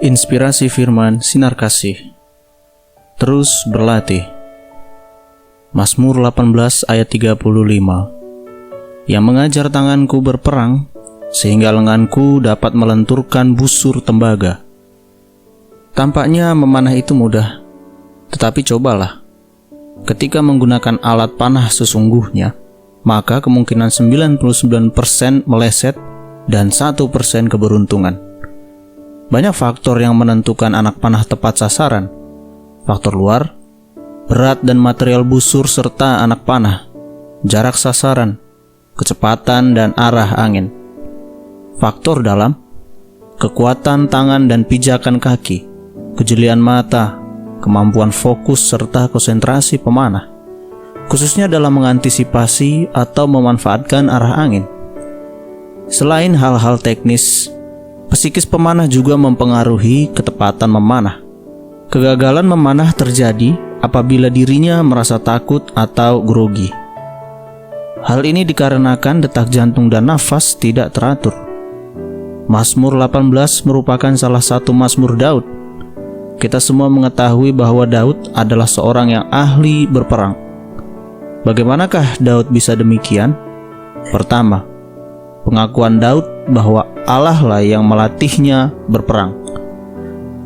Inspirasi firman sinar kasih. Terus berlatih. Mazmur 18 ayat 35. Yang mengajar tanganku berperang, sehingga lenganku dapat melenturkan busur tembaga. Tampaknya memanah itu mudah, tetapi cobalah. Ketika menggunakan alat panah sesungguhnya, maka kemungkinan 99% meleset dan 1% keberuntungan. Banyak faktor yang menentukan anak panah tepat sasaran. Faktor luar, berat dan material busur serta anak panah, jarak sasaran, kecepatan dan arah angin. Faktor dalam, kekuatan tangan dan pijakan kaki, kejelian mata, kemampuan fokus serta konsentrasi pemanah, khususnya dalam mengantisipasi atau memanfaatkan arah angin. Selain hal-hal teknis, psikis pemanah juga mempengaruhi ketepatan memanah. Kegagalan memanah terjadi apabila dirinya merasa takut atau grogi. Hal ini dikarenakan detak jantung dan nafas tidak teratur. Mazmur 18 merupakan salah satu mazmur Daud. Kita semua mengetahui bahwa Daud adalah seorang yang ahli berperang. Bagaimanakah Daud bisa demikian? Pertama, pengakuan Daud bahwa Allah lah yang melatihnya berperang.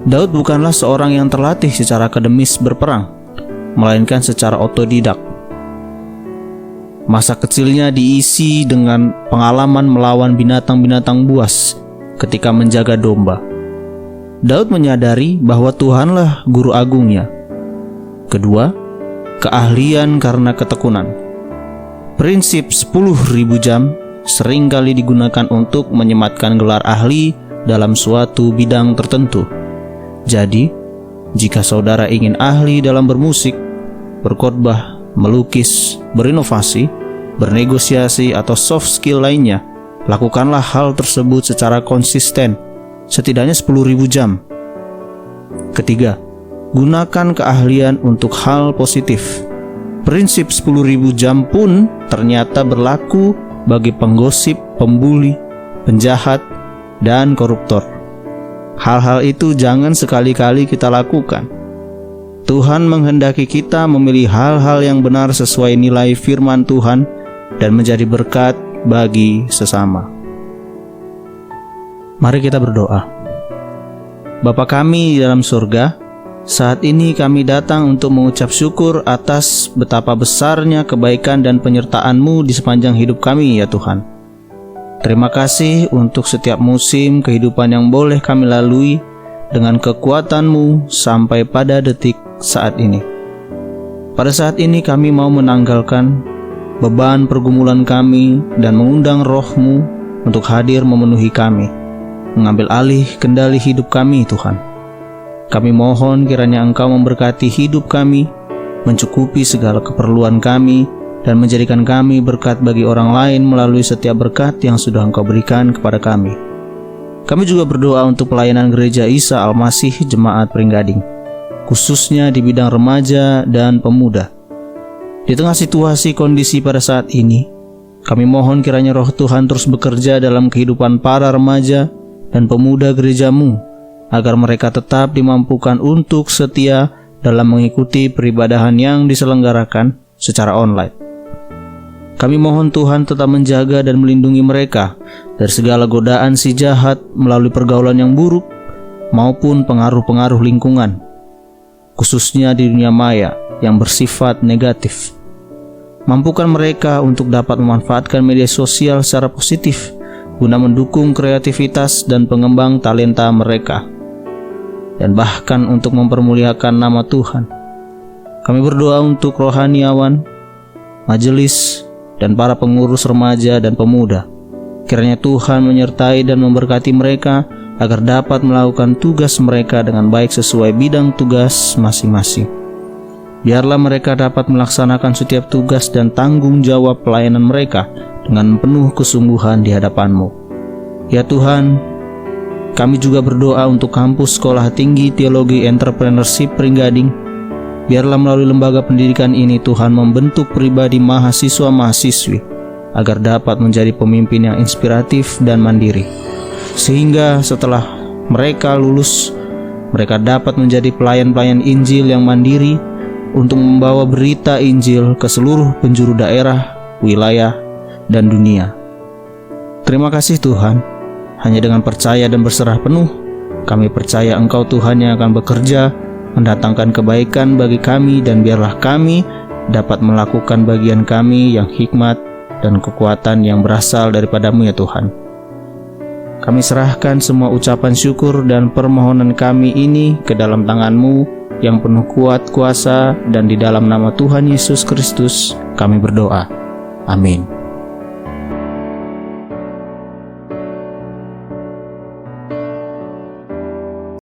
Daud bukanlah seorang yang terlatih secara akademis berperang, melainkan secara otodidak. Masa kecilnya diisi dengan pengalaman melawan binatang-binatang buas ketika menjaga domba. Daud menyadari bahwa Tuhanlah guru agungnya. Kedua, keahlian karena ketekunan. Prinsip 10.000 jam seringkali digunakan untuk menyematkan gelar ahli dalam suatu bidang tertentu. Jadi, jika saudara ingin ahli dalam bermusik, berkhotbah, melukis, berinovasi, bernegosiasi, atau soft skill lainnya, lakukanlah hal tersebut secara konsisten, setidaknya 10.000 jam. Ketiga, gunakan keahlian untuk hal positif. Prinsip 10.000 jam pun ternyata berlaku bagi penggosip, pembuli, penjahat, dan koruptor. Hal-hal itu jangan sekali-kali kita lakukan. Tuhan menghendaki kita memilih hal-hal yang benar sesuai nilai firman Tuhan dan menjadi berkat bagi sesama. Mari kita berdoa. Bapa kami di dalam surga, saat ini kami datang untuk mengucap syukur atas betapa besarnya kebaikan dan penyertaan-Mu di sepanjang hidup kami ya Tuhan. Terima kasih untuk setiap musim kehidupan yang boleh kami lalui dengan kekuatan-Mu sampai pada detik saat ini. Pada saat ini kami mau menanggalkan beban pergumulan kami dan mengundang Roh-Mu untuk hadir memenuhi kami, mengambil alih kendali hidup kami Tuhan. Kami mohon kiranya Engkau memberkati hidup kami, mencukupi segala keperluan kami, dan menjadikan kami berkat bagi orang lain melalui setiap berkat yang sudah Engkau berikan kepada kami. Kami juga berdoa untuk pelayanan Gereja Isa Al-Masih Jemaat Pringgading, khususnya di bidang remaja dan pemuda. Di tengah situasi kondisi pada saat ini, kami mohon kiranya Roh Tuhan terus bekerja dalam kehidupan para remaja dan pemuda gereja-Mu, agar mereka tetap dimampukan untuk setia dalam mengikuti peribadahan yang diselenggarakan secara online. Kami mohon Tuhan tetap menjaga dan melindungi mereka dari segala godaan si jahat melalui pergaulan yang buruk maupun pengaruh-pengaruh lingkungan, khususnya di dunia maya yang bersifat negatif. Mampukan mereka untuk dapat memanfaatkan media sosial secara positif guna mendukung kreativitas dan pengembang talenta mereka, dan bahkan untuk mempermuliakan nama Tuhan. Kami berdoa untuk rohaniawan, majelis, dan para pengurus remaja dan pemuda. Kiranya Tuhan menyertai dan memberkati mereka agar dapat melakukan tugas mereka dengan baik sesuai bidang tugas masing-masing. Biarlah mereka dapat melaksanakan setiap tugas dan tanggung jawab pelayanan mereka dengan penuh kesungguhan di hadapan-Mu. Ya Tuhan, kami juga berdoa untuk kampus Sekolah Tinggi Teologi Entrepreneurship Pringgading. Biarlah melalui lembaga pendidikan ini Tuhan membentuk pribadi mahasiswa-mahasiswi agar dapat menjadi pemimpin yang inspiratif dan mandiri, sehingga setelah mereka lulus mereka dapat menjadi pelayan-pelayan Injil yang mandiri untuk membawa berita Injil ke seluruh penjuru daerah, wilayah, dan dunia. Terima kasih Tuhan, hanya dengan percaya dan berserah penuh, kami percaya Engkau Tuhan yang akan bekerja, mendatangkan kebaikan bagi kami, dan biarlah kami dapat melakukan bagian kami yang hikmat dan kekuatan yang berasal daripada-Mu ya Tuhan. Kami serahkan semua ucapan syukur dan permohonan kami ini ke dalam tangan-Mu yang penuh kuat kuasa, dan di dalam nama Tuhan Yesus Kristus kami berdoa. Amin.